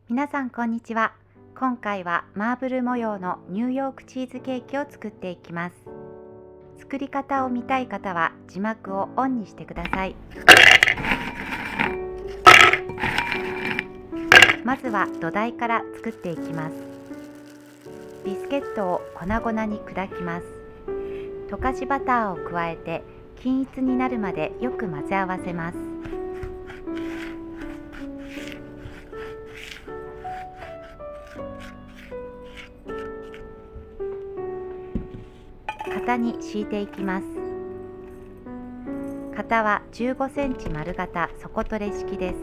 皆さんこんにちは。今回はマーブル模様のニューヨークチーズケーキを作っていきます。作り方を見たい方は字幕をオンにしてください。まずは土台から作っていきます。ビスケットを粉々に砕きます。溶かしバターを加えて均一になるまでよく混ぜ合わせます。型に敷いていきます。型は15センチ丸型底取れ式です。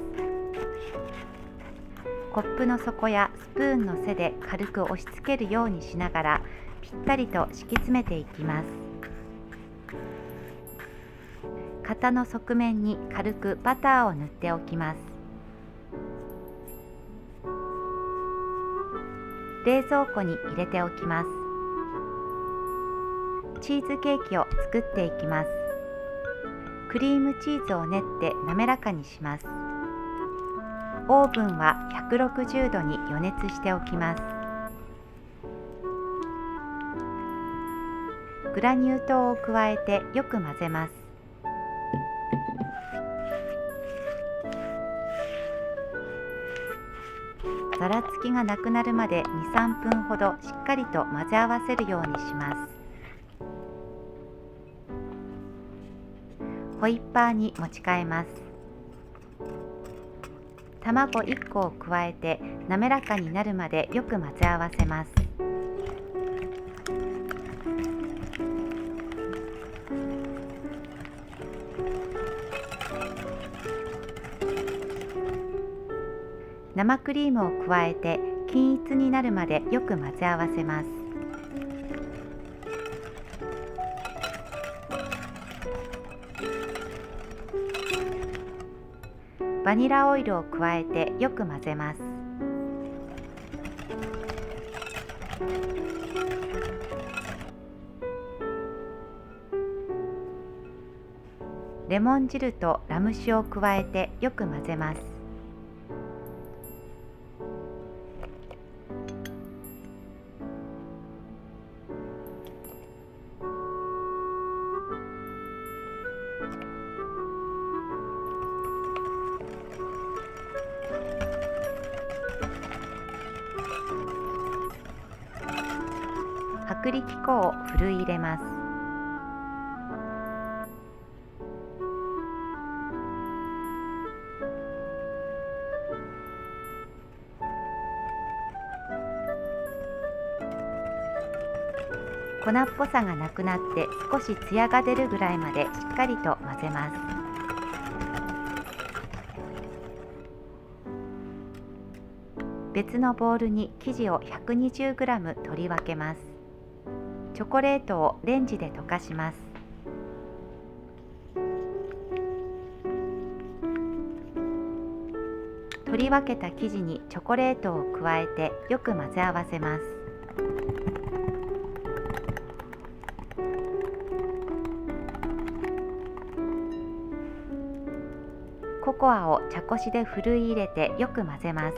コップの底やスプーンの背で軽く押し付けるようにしながらぴったりと敷き詰めていきます。型の側面に軽くバターを塗っておきます。冷蔵庫に入れておきます。チーズケーキを作っていきます。クリームチーズを練って滑らかにします。オーブンは160度に予熱しておきます。グラニュー糖を加えてよく混ぜます。ざらつきがなくなるまで 2、3 分ほどしっかりと混ぜ合わせるようにします。ホイッパーに持ち替えます。卵1個を加えて滑らかになるまでよく混ぜ合わせます。生クリームを加えて均一になるまでよく混ぜ合わせます。バニラオイルを加えてよく混ぜます。レモン汁とラム酒を加えてよく混ぜます。薄力粉をふるい入れます。粉っぽさがなくなって少しツヤが出るぐらいまでしっかりと混ぜます。別のボウルに生地を 120g 取り分けます。チョコレートをレンジで溶かします。取り分けた生地にチョコレートを加えてよく混ぜ合わせます。ココアを茶こしでふるい入れてよく混ぜます。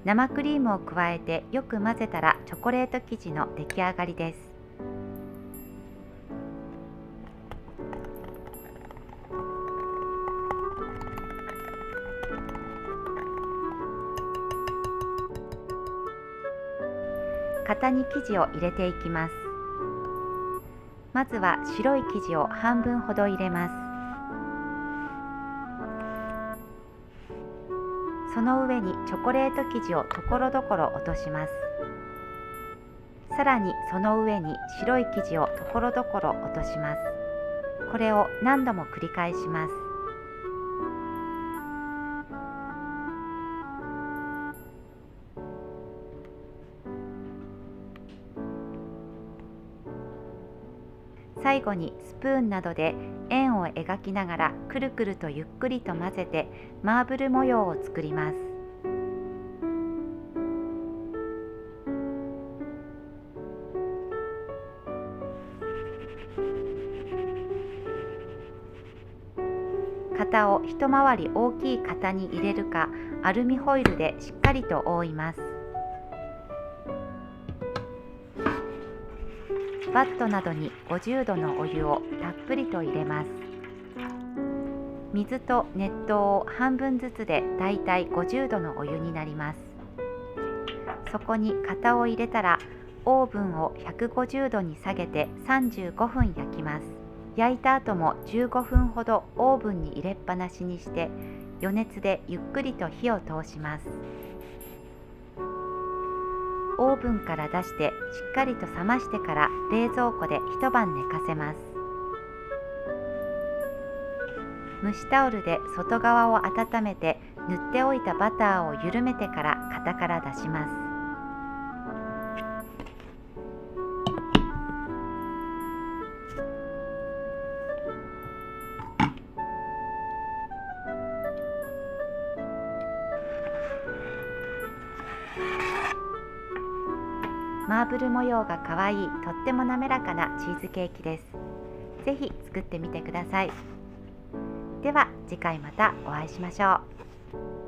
生クリームを加えてよく混ぜたらチョコレート生地の出来上がりです。型に生地を入れていきます。まずは白い生地を半分ほど入れます。その上にチョコレート生地をところどころ落とします。さらにその上に白い生地をところどころ落とします。これを何度も繰り返します。最後にスプーンなどで円をを描きながらくるくるとゆっくりと混ぜてマーブル模様を作ります。型を一回り大きい型に入れるか、アルミホイルでしっかりと覆います。バットなどに50度のお湯をたっぷりと入れます。水と熱湯を半分ずつでだいたい50度のお湯になります。そこに型を入れたら、オーブンを150度に下げて35分焼きます。焼いた後も15分ほどオーブンに入れっぱなしにして余熱でゆっくりと火を通します。オーブンから出してしっかりと冷ましてから冷蔵庫で一晩寝かせます。蒸しタオルで外側を温めて塗っておいたバターを緩めてから型から出します。マーブル模様がかわいい、とっても滑らかなチーズケーキです。ぜひ作ってみてください。では次回またお会いしましょう。